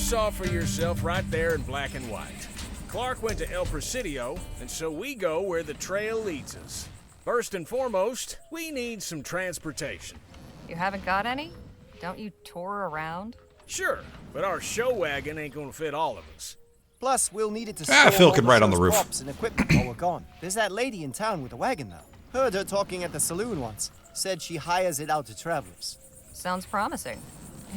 saw for yourself right there in black and white. Clark went to El Presidio, and so we go where the trail leads us. First and foremost, we need some transportation. You haven't got any? Don't you tour around? Sure, but our show wagon ain't gonna fit all of us. Plus, we'll need it to store Phil all can the ride on the show's roof. props and equipment while we're gone. There's that lady in town with a wagon, though. Heard her talking at the saloon once. Said she hires it out to travelers. Sounds promising.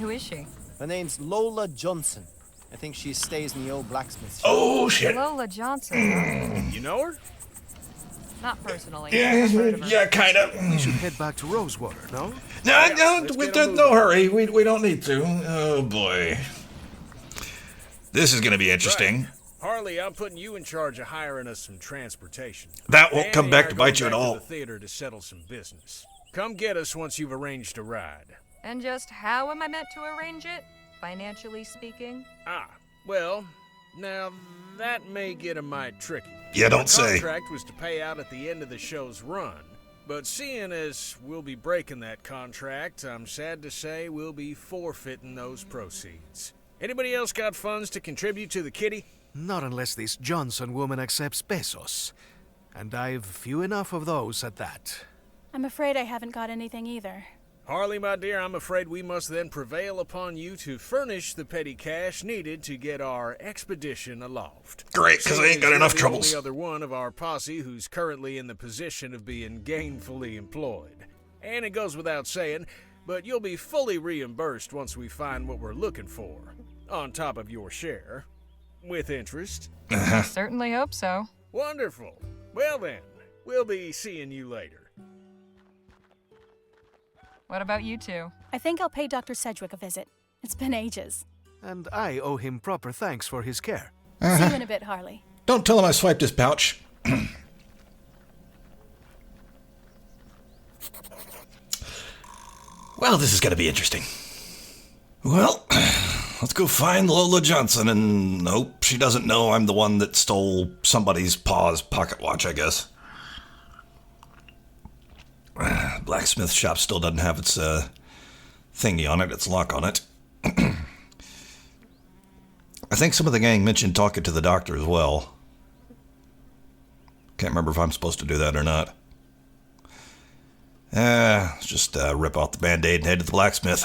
Who is she? Her name's Lola Johnson. I think she stays in the old blacksmith shop. Oh, shit. Lola Johnson. You know her? Not personally. Yeah, I've heard of her. yeah, kind of. We should head back to Rosewater, no? No, let's get 'em no moving. hurry. We don't need to. Oh, boy. This is going to be interesting. Right. Harley, I'm putting you in charge of hiring us some transportation. That won't Danny come and back I to are bite you going at back all. to the theater to settle some business. Come get us once you've arranged a ride. And just how am I meant to arrange it? Financially speaking? Well, now that may get a mite tricky. Yeah, don't The say. contract was to pay out at the end of the show's run, but seeing as we'll be breaking that contract, I'm sad to say we'll be forfeiting those proceeds. Anybody else got funds to contribute to the kitty? Not unless this Johnson woman accepts pesos. And I've few enough of those at that. I'm afraid I haven't got anything either. Harley, my dear, I'm afraid we must then prevail upon you to furnish the petty cash needed to get our expedition aloft. Great, because I ain't got You're enough the troubles. only other one of our posse who's currently in the position of being gainfully employed. And it goes without saying, but you'll be fully reimbursed once we find what we're looking for, on top of your share, with interest. I certainly hope so. Wonderful. Well then, we'll be seeing you later. What about you two? I think I'll pay Dr. Sedgwick a visit. It's been ages. And I owe him proper thanks for his care. See you in a bit, Harley. Don't tell him I swiped his pouch. Well, this is going to be interesting. Well, let's go find Lola Johnson and hope she doesn't know I'm the one that stole somebody's pa's pocket watch, I guess. Blacksmith shop still doesn't have its thingy on it, its lock on it. I think some of the gang mentioned talking to the doctor as well. Can't remember if I'm supposed to do that or not. Let's just rip off the Band-Aid and head to the blacksmith.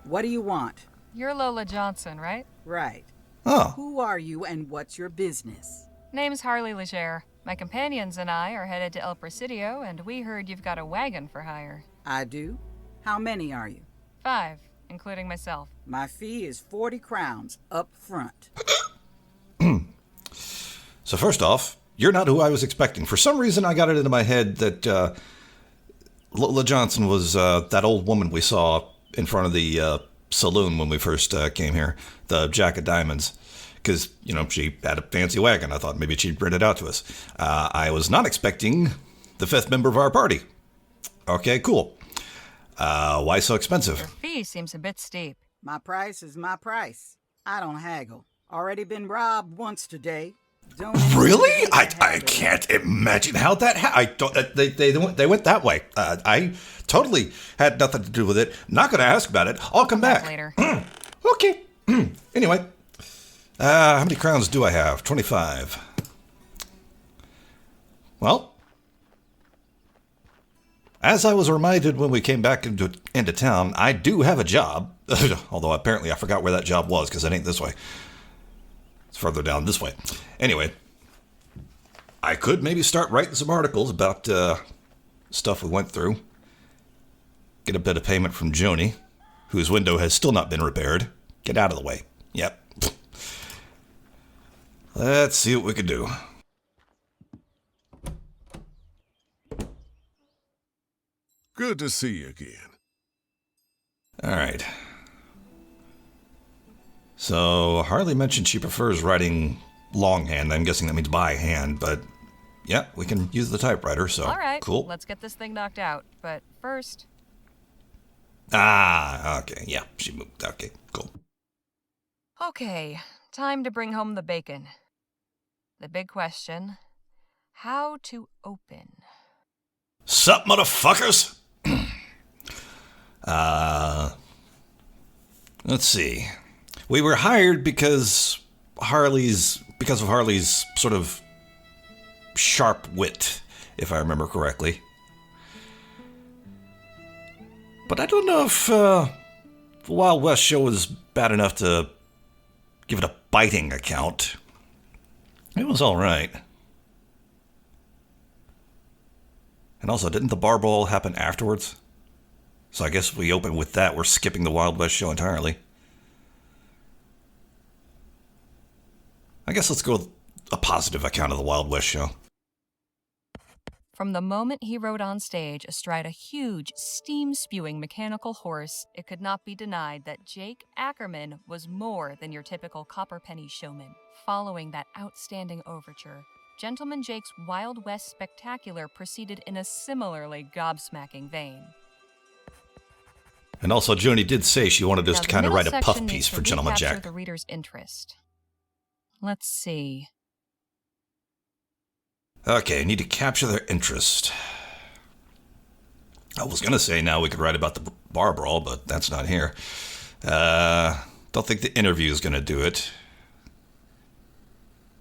What do you want? You're Lola Johnson, right? Right. Oh, Who are you and what's your business? Name's Harley Legere. My companions and I are headed to El Presidio, and we heard you've got a wagon for hire. I do. How many are you? 5, including myself. My fee is 40 crowns up front. so first off, you're not who I was expecting. For some reason, I got it into my head that Lola Johnson was that old woman we saw in front of the saloon when we first came here, the Jack of Diamonds. Because, you know, she had a fancy wagon. I thought maybe she'd rent it out to us. I was not expecting the 5th member of our party. Okay, cool. Why so Your expensive? fee seems a bit steep. My price is my price. I don't haggle. Already been robbed once today. Don't Really? I haggle. can't imagine how that I don't. They went that way. I totally had nothing to do with it. Not going to ask about it. I'll come back Later. Okay. Anyway, how many crowns do I have? 25. Well, as I was reminded when we came back into town, I do have a job. Although apparently I forgot where that job was because it ain't this way. It's further down this way. Anyway, I could maybe start writing some articles about stuff we went through. Get a bit of payment from Joni, whose window has still not been repaired. Get out of the way. Yep. Let's see what we can do. Good to see you again. All right. So Harley mentioned she prefers writing longhand. I'm guessing that means by hand, but yeah, we can use the typewriter, so All right, cool. let's get this thing knocked out. But first, Okay, yeah, she moved. Okay, cool. okay, time to bring home the bacon. The big question, how to open? Sup, motherfuckers? Let's see. We were hired because of Harley's sort of sharp wit, if I remember correctly. But I don't know if the Wild West show was bad enough to give it a biting account. It was all right. And also, didn't the bar brawl happen afterwards? So I guess if we open with that, we're skipping the Wild West show entirely. I guess let's go with a positive account of the Wild West show. From the moment he rode on stage astride a huge, steam-spewing mechanical horse, it could not be denied that Jake Ackerman was more than your typical copperpenny showman. Following that outstanding overture, Gentleman Jake's Wild West Spectacular proceeded in a similarly gobsmacking vein. And also, Joni did say she wanted us Now, to the kind of middle write a puff section piece needs for to Gentleman recapture Jack. the reader's interest. Let's see. Okay, need to capture their interest. I was going to say now we could write about the bar brawl, but that's not here. Don't think the interview is going to do it.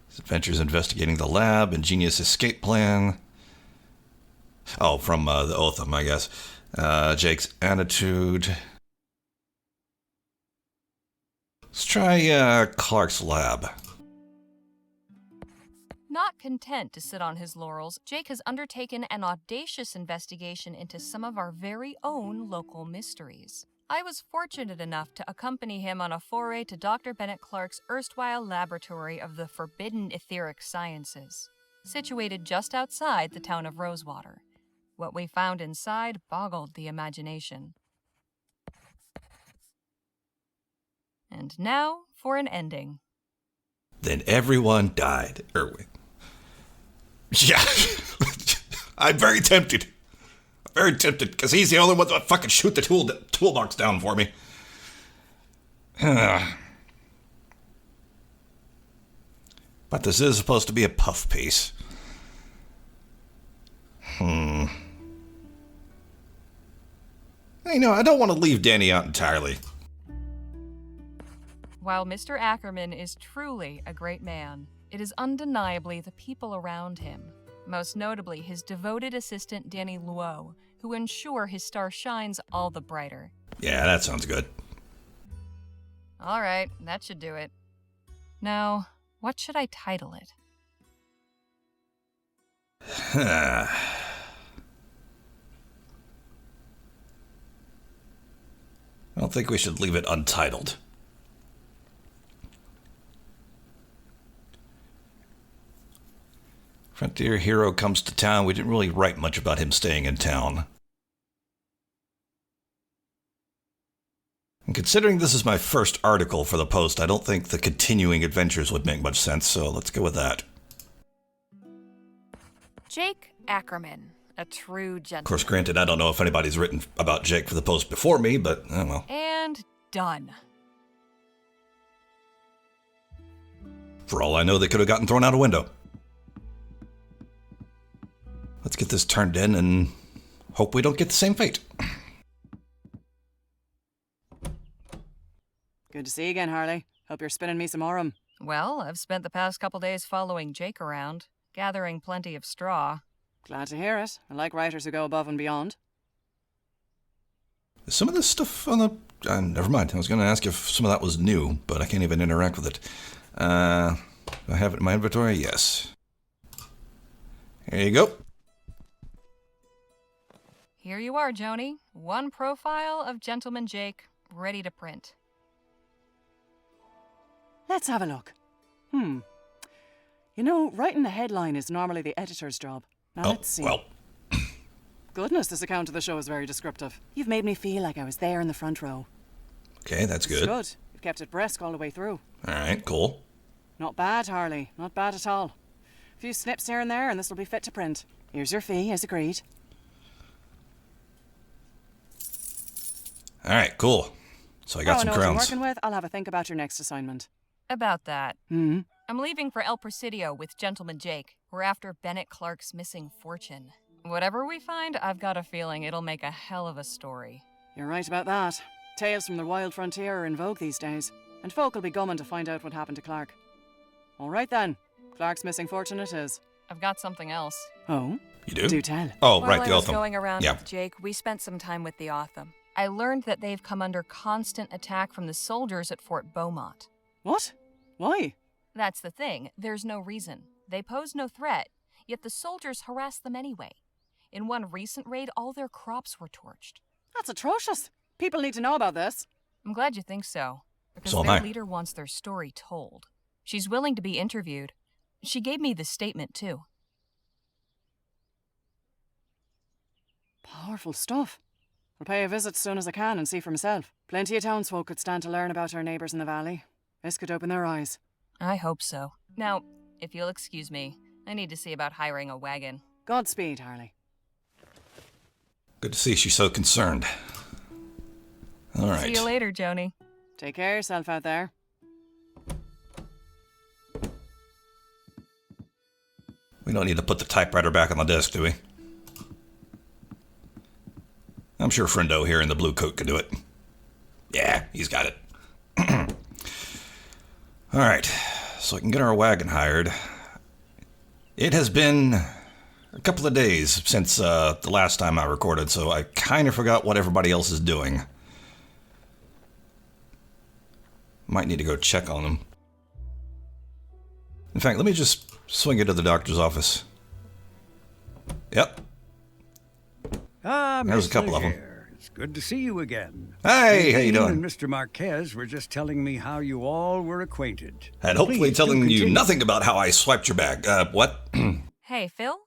His adventures investigating the lab, ingenious escape plan. Oh, from the Otham, I guess. Jake's attitude. Let's try Clark's lab. Not content to sit on his laurels, Jake has undertaken an audacious investigation into some of our very own local mysteries. I was fortunate enough to accompany him on a foray to Dr. Bennett Clark's erstwhile laboratory of the forbidden etheric sciences, situated just outside the town of Rosewater. What we found inside boggled the imagination. And now for an ending. Then everyone died. Yeah. I'm very tempted. Very tempted, because he's the only one that fucking shoot the toolbox down for me. But this is supposed to be a puff piece. You know, I don't want to leave Danny out entirely. While Mr. Ackerman is truly a great man, it is undeniably the people around him, most notably his devoted assistant Danny Luo, who ensure his star shines all the brighter. Yeah, that sounds good. All right, that should do it. Now, what should I title it? I don't think we should leave it untitled. Frontier hero comes to town. We didn't really write much about him staying in town. And considering this is my first article for the Post, I don't think the continuing adventures would make much sense, so let's go with that. Jake Ackerman, a true gentleman. Of course, granted, I don't know if anybody's written about Jake for the Post before me, but, oh well. And done. For all I know, they could have gotten thrown out a window. Let's get this turned in and hope we don't get the same fate. Good to see you again, Harley. Hope you're spinning me some aurum. Well, I've spent the past couple days following Jake around, gathering plenty of straw. Glad to hear it. I like writers who go above and beyond. Is some of this stuff on the... never mind. I was going to ask if some of that was new, but I can't even interact with it. Do I have it in my inventory? Yes. Here you go. Here you are, Joni. One profile of Gentleman Jake, ready to print. Let's have a look. You know, writing the headline is normally the editor's job. Now let's see. Well. Goodness, this account of the show is very descriptive. You've made me feel like I was there in the front row. Okay, that's good. It's good. You've kept it brisk all the way through. All right, cool. Not bad, Harley. Not bad at all. A few snips here and there, and this will be fit to print. Here's your fee, as agreed. All right, cool. So I got some I know what I'm crowns. working with. I'll have a think about your next assignment. About that. Hmm? I'm leaving for El Presidio with Gentleman Jake. We're after Bennett Clark's missing fortune. Whatever we find, I've got a feeling it'll make a hell of a story. You're right about that. Tales from the wild frontier are in vogue these days, and folk will be gumming to find out what happened to Clark. All right then. Clark's missing fortune it is. I've got something else. Oh? You do? Do tell. Oh, While right, I the was Otham. going around Yeah. with Jake, we spent some time with the Otham. I learned that they've come under constant attack from the soldiers at Fort Beaumont. What? Why? That's the thing. There's no reason. They pose no threat, yet the soldiers harass them anyway. In one recent raid, all their crops were torched. That's atrocious. People need to know about this. I'm glad you think so, because So am their I. leader wants their story told. She's willing to be interviewed. She gave me the statement, too. Powerful stuff. I'll pay a visit as soon as I can and see for myself. Plenty of townsfolk could stand to learn about our neighbours in the valley. This could open their eyes. I hope so. Now, if you'll excuse me, I need to see about hiring a wagon. Godspeed, Harley. Good to see she's so concerned. All right. See you later, Joni. Take care of yourself out there. We don't need to put the typewriter back on the desk, do we? I'm sure Friendo here in the blue coat can do it. Yeah, he's got it. All right, so I can get our wagon hired. It has been a couple of days since the last time I recorded, so I kind of forgot what everybody else is doing. Might need to go check on them. In fact, let me just swing it to the doctor's office. Yep. Ah, There's a Mr. couple of 'em. Leger, it's good to see you again. Hey, how you Nadine doing? And Mr. Marquez were just telling me how you all were acquainted. And hopefully Please do telling you continue. nothing about how I swiped your bag. What? Hey, Phil?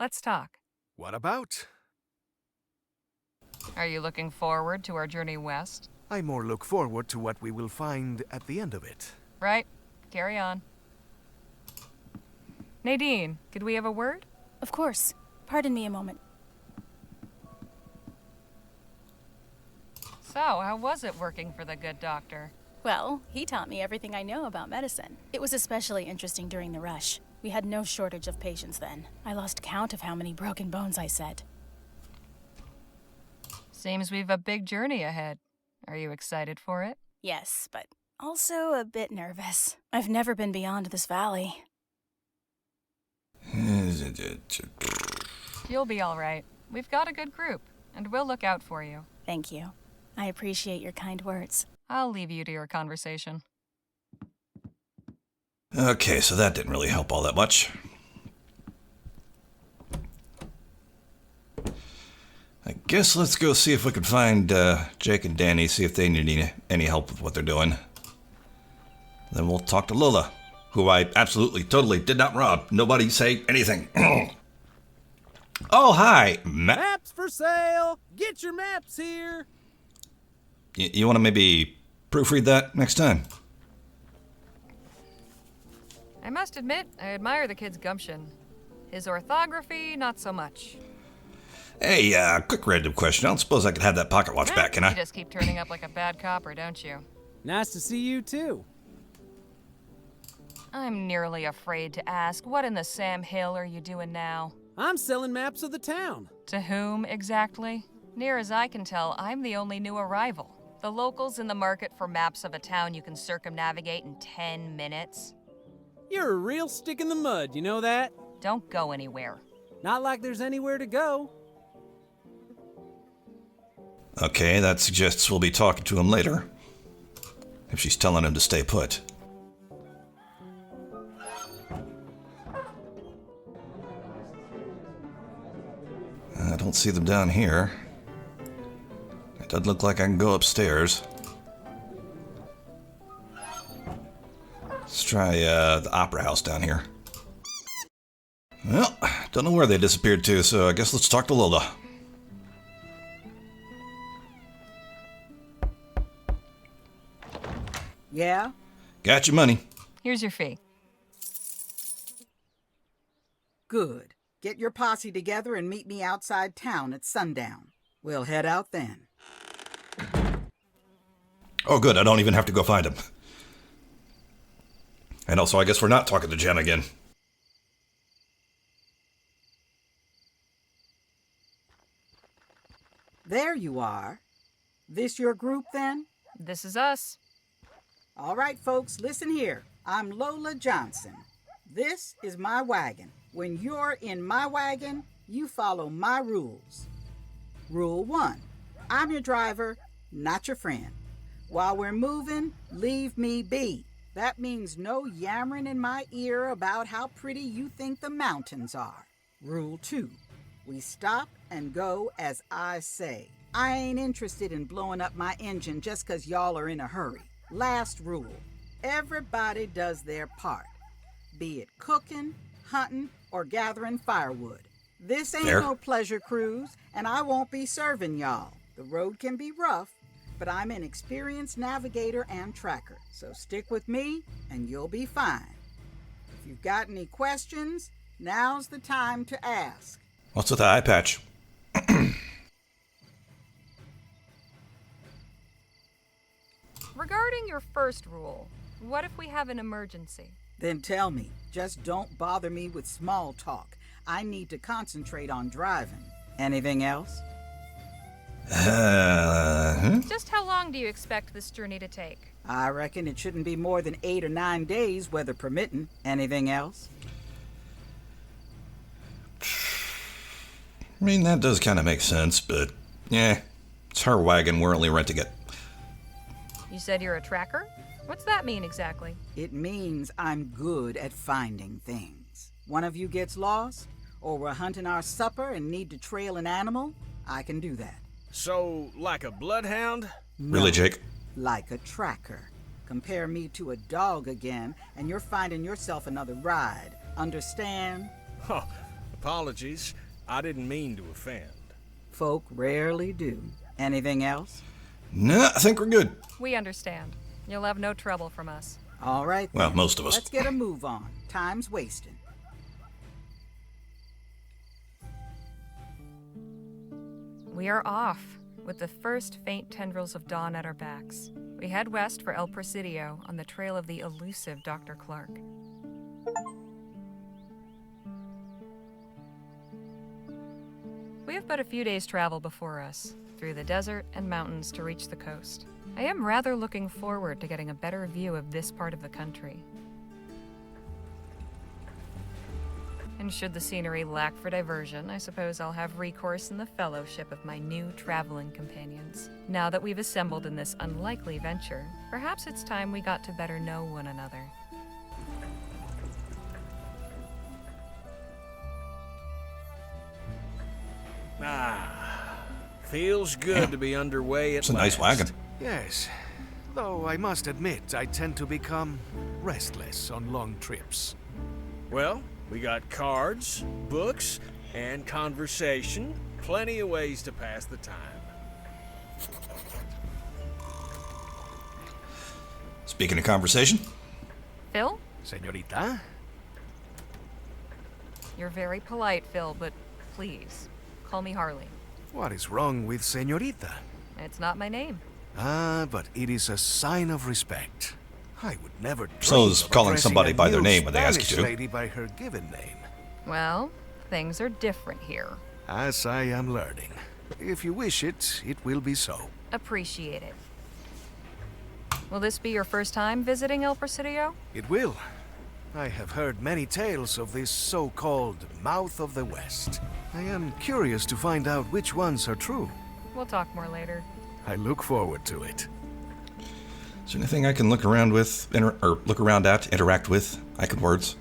Let's talk. What about? Are you looking forward to our journey west? I more look forward to what we will find at the end of it. Right. Carry on. Nadine, could we have a word? Of course. Pardon me a moment. So, how was it working for the good doctor? Well, he taught me everything I know about medicine. It was especially interesting during the rush. We had no shortage of patients then. I lost count of how many broken bones I set. Seems we've a big journey ahead. Are you excited for it? Yes, but also a bit nervous. I've never been beyond this valley. You'll be all right. We've got a good group, and we'll look out for you. Thank you. I appreciate your kind words. I'll leave you to your conversation. Okay, so that didn't really help all that much. I guess let's go see if we can find Jake and Danny, see if they need any help with what they're doing. Then we'll talk to Lola, who I absolutely, totally did not rob. Nobody say anything. Oh, hi. Maps for sale! Get your maps here! You want to maybe proofread that next time? I must admit, I admire the kid's gumption. His orthography, not so much. Hey, quick random question. I don't suppose I could have that pocket watch back, can You I? just keep turning up like a bad copper, don't you? Nice to see you, too. I'm nearly afraid to ask, what in the Sam Hill are you doing now? I'm selling maps of the town. To whom, exactly? Near as I can tell, I'm the only new arrival. The locals in the market for maps of a town you can circumnavigate in 10 minutes. You're a real stick in the mud, you know that? Don't go anywhere. Not like there's anywhere to go. Okay, that suggests we'll be talking to him later. If she's telling him to stay put. I don't see them down here. It doesn't look like I can go upstairs. Let's try the opera house down here. Well, don't know where they disappeared to, so I guess let's talk to Lola. Yeah? Got your money. Here's your fee. Good. Get your posse together and meet me outside town at sundown. We'll head out then. Oh, good. I don't even have to go find him. And also, I guess we're not talking to Jen again. There you are. This your group, then? This is us. All right, folks, listen here. I'm Lola Johnson. This is my wagon. When you're in my wagon, you follow my rules. Rule 1. I'm your driver, not your friend. While we're moving, leave me be. That means no yammering in my ear about how pretty you think the mountains are. Rule 2. We stop and go as I say. I ain't interested in blowing up my engine just 'cause y'all are in a hurry. Last rule. Everybody does their part. Be it cooking, hunting, or gathering firewood. This ain't no pleasure cruise, and I won't be serving y'all. The road can be rough, but I'm an experienced navigator and tracker, so stick with me and you'll be fine. If you've got any questions, now's the time to ask. What's with the eye patch? Regarding your first rule, what if we have an emergency? Then tell me. Just don't bother me with small talk. I need to concentrate on driving. Anything else? Just how long do you expect this journey to take? I reckon it shouldn't be more than 8 or 9 days, weather permitting. Anything else? I mean, that does kind of make sense, but yeah, it's her wagon. We're only renting it. You said you're a tracker? What's that mean exactly? It means I'm good at finding things. One of you gets lost, or we're hunting our supper and need to trail an animal, I can do that. So, like a bloodhound? No, Really, Jake? like a tracker. Compare me to a dog again, and you're finding yourself another ride. Understand? Oh, apologies. I didn't mean to offend. Folk rarely do. Anything else? No, I think we're good. We understand. You'll have no trouble from us. All right, then. Well, most of us. Let's get a move on. Time's wasting. We are off, with the first faint tendrils of dawn at our backs. We head west for El Presidio on the trail of the elusive Dr. Clark. We have but a few days' travel before us, through the desert and mountains to reach the coast. I am rather looking forward to getting a better view of this part of the country. And should the scenery lack for diversion, I suppose I'll have recourse in the fellowship of my new traveling companions. Now that we've assembled in this unlikely venture, perhaps it's time we got to better know one another. Feels good to be underway at It's a nice wagon. Yes, though I must admit I tend to become restless on long trips. Well, we got cards, books, and conversation. Plenty of ways to pass the time. Speaking of conversation, Phil? Señorita? You're very polite, Phil, but please, call me Harley. What is wrong with Señorita? It's not my name. Ah, but it is a sign of respect. I would never dream So is of calling addressing somebody a by their new name when they ask you Spanish to. lady by her given name. Well, things are different here. As I am learning. If you wish it, it will be so. Appreciate it. Will this be your first time visiting El Presidio? It will. I have heard many tales of this so-called Mouth of the West. I am curious to find out which ones are true. We'll talk more later. I look forward to it. is there anything I can look around with, look around at, interact with? I could words.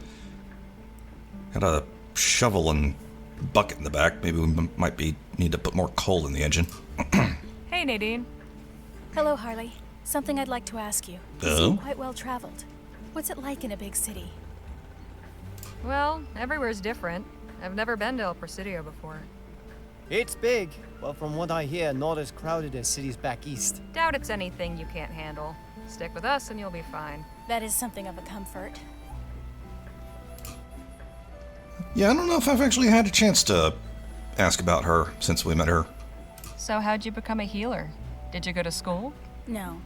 Got a shovel and bucket in the back. Maybe we might need to put more coal in the engine. Hey, Nadine. Hello, Harley. Something I'd like to ask you. You seem quite well traveled. What's it like in a big city? Well, everywhere's different. I've never been to El Presidio before. It's big, but from what I hear, not as crowded as cities back east. Doubt it's anything you can't handle. Stick with us and you'll be fine. That is something of a comfort. Yeah, I don't know if I've actually had a chance to ask about her since we met her. So how'd you become a healer? Did you go to school? No.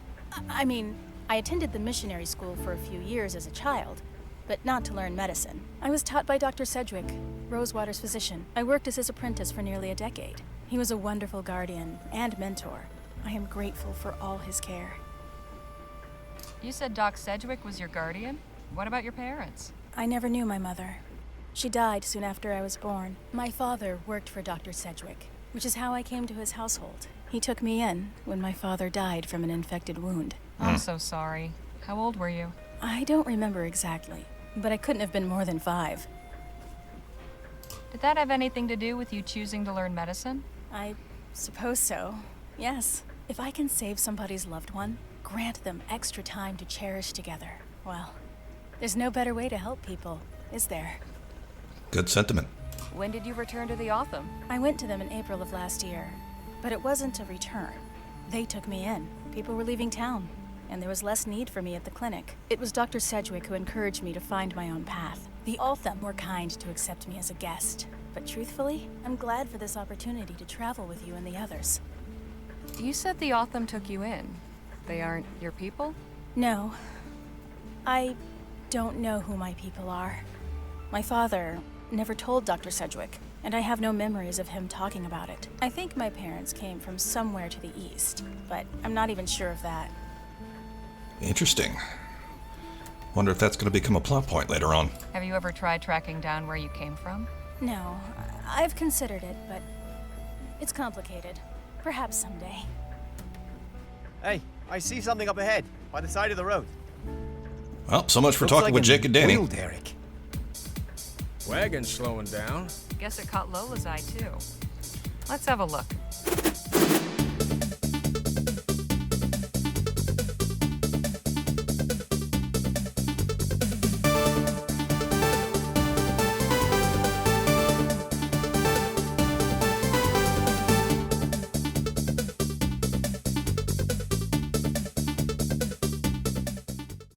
I mean, I attended the missionary school for a few years as a child, but not to learn medicine. I was taught by Dr. Sedgwick, Rosewater's physician. I worked as his apprentice for nearly a decade. He was a wonderful guardian and mentor. I am grateful for all his care. You said Doc Sedgwick was your guardian? What about your parents? I never knew my mother. She died soon after I was born. My father worked for Dr. Sedgwick, which is how I came to his household. He took me in when my father died from an infected wound. I'm so sorry. How old were you? I don't remember exactly, but I couldn't have been more than 5. Did that have anything to do with you choosing to learn medicine? I suppose so. Yes. If I can save somebody's loved one, grant them extra time to cherish together, well, there's no better way to help people, is there? Good sentiment. When did you return to the Otham? I went to them in April of last year, but it wasn't a return. They took me in. People were leaving town, and there was less need for me at the clinic. It was Dr. Sedgwick who encouraged me to find my own path. The Otham were kind to accept me as a guest, but truthfully, I'm glad for this opportunity to travel with you and the others. You said the Otham took you in. They aren't your people? No. I don't know who my people are. My father never told Dr. Sedgwick, and I have no memories of him talking about it. I think my parents came from somewhere to the east, but I'm not even sure of that. Interesting. Wonder if that's going to become a plot point later on. Have you ever tried tracking down where you came from? No, I've considered it, but it's complicated. Perhaps someday. Hey, I see something up ahead, by the side of the road. Well, so much for Looks talking like with an Jake and Danny. oil derrick. Wagon's slowing down. Guess it caught Lola's eye, too. Let's have a look.